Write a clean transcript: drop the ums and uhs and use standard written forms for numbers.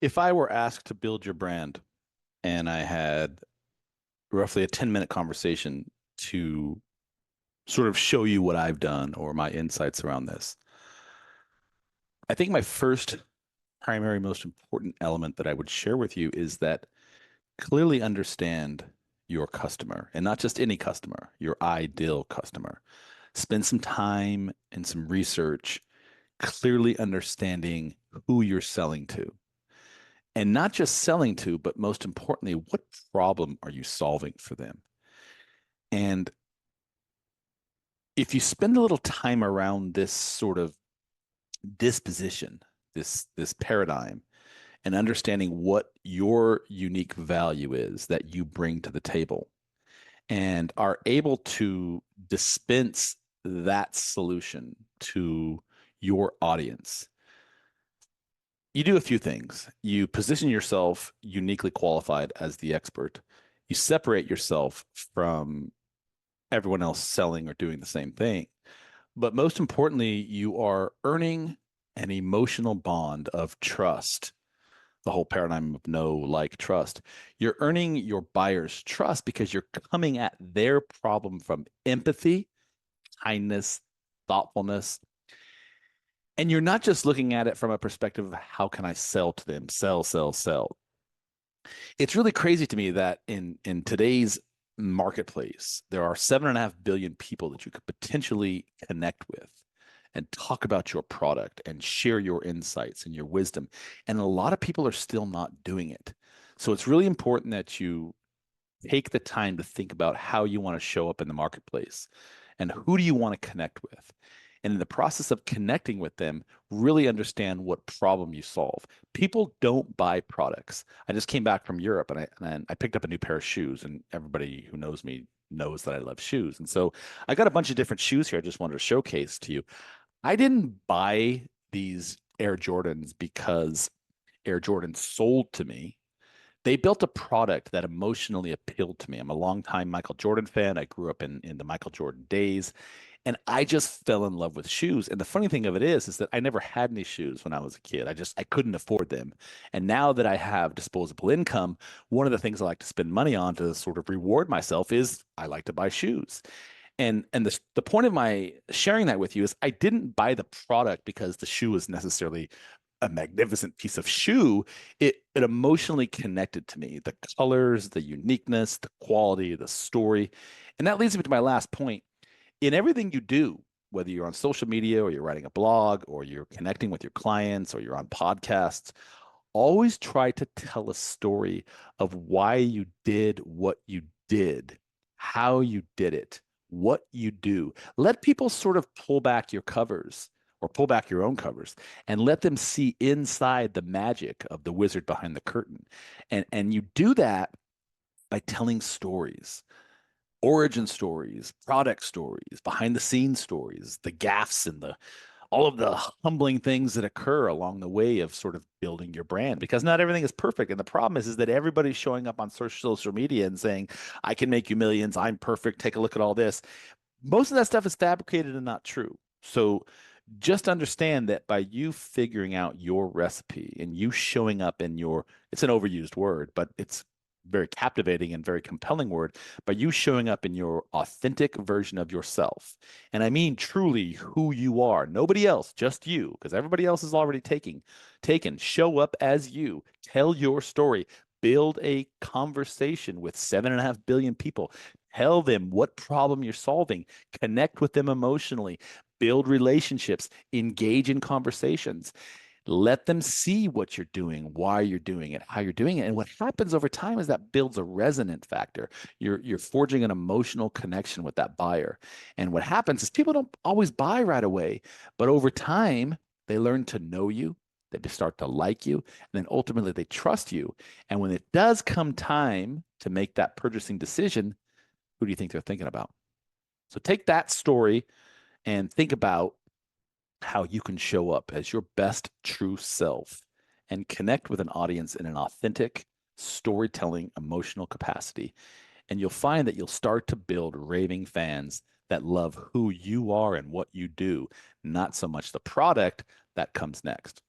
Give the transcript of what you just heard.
If I were asked to build your brand and I had roughly a 10-minute conversation to sort of show you what I've done or my insights around this, I think my first primary, most important element that I would share with you is that clearly understand your customer and not just any customer, your ideal customer. Spend some time and some research clearly understanding who you're selling to. And not just selling to, but most importantly, what problem are you solving for them? And if you spend a little time around this sort of disposition, this paradigm, and understanding what your unique value is that you bring to the table, and are able to dispense that solution to your audience, you do a few things. You position yourself uniquely qualified as the expert. You separate yourself from everyone else selling or doing the same thing. But most importantly, you are earning an emotional bond of trust, the whole paradigm of know, like, trust. You're earning your buyer's trust because you're coming at their problem from empathy, kindness, thoughtfulness. And you're not just looking at it from a perspective of how can I sell to them, sell, sell, sell. It's really crazy to me that in today's marketplace, there are 7.5 billion people that you could potentially connect with and talk about your product and share your insights and your wisdom. And a lot of people are still not doing it. So it's really important that you take the time to think about how you want to show up in the marketplace and who do you want to connect with. And in the process of connecting with them, really understand what problem you solve. People don't buy products. I just came back from Europe and I picked up a new pair of shoes, and everybody who knows me knows that I love shoes. And so I got a bunch of different shoes here I just wanted to showcase to you. I didn't buy these Air Jordans because Air Jordans sold to me. They built a product that emotionally appealed to me. I'm a longtime Michael Jordan fan. I grew up in the Michael Jordan days, and I just fell in love with shoes. And the funny thing of it is that I never had any shoes when I was a kid. I couldn't afford them. And now that I have disposable income, one of the things I like to spend money on to sort of reward myself is I like to buy shoes. And the point of my sharing that with you is I didn't buy the product because the shoe was necessarily a magnificent piece of shoe. It emotionally connected to me. The colors, the uniqueness, the quality, the story. And that leads me to my last point. In everything you do, whether you're on social media or you're writing a blog or you're connecting with your clients or you're on podcasts, always try to tell a story of why you did what you did, how you did it, what you do. Let people sort of pull back your covers or pull back your own covers and let them see inside the magic of the wizard behind the curtain. And you do that by telling stories, origin stories, product stories, behind the scenes stories, the gaffes and the all of the humbling things that occur along the way of sort of building your brand, because not everything is perfect. And the problem is that everybody's showing up on social media and saying, I can make you millions, I'm perfect, take a look at all this. Most of that stuff is fabricated and not true. So just understand that by you figuring out your recipe and you showing up in your, it's an overused word, but it's very captivating and very compelling word, by you showing up in your authentic version of yourself. And I mean truly who you are, nobody else, just you, because everybody else is already taken. Show up as you, tell your story, build a conversation with 7.5 billion people. Tell them what problem you're solving, connect with them emotionally, build relationships, engage in conversations. Let them see what you're doing, why you're doing it, how you're doing it. And what happens over time is that builds a resonant factor. You're forging an emotional connection with that buyer. And what happens is people don't always buy right away, but over time, they learn to know you, they start to like you, and then ultimately they trust you. And when it does come time to make that purchasing decision, who do you think they're thinking about? So take that story and think about how you can show up as your best true self and connect with an audience in an authentic, storytelling, emotional capacity. And you'll find that you'll start to build raving fans that love who you are and what you do, not so much the product that comes next.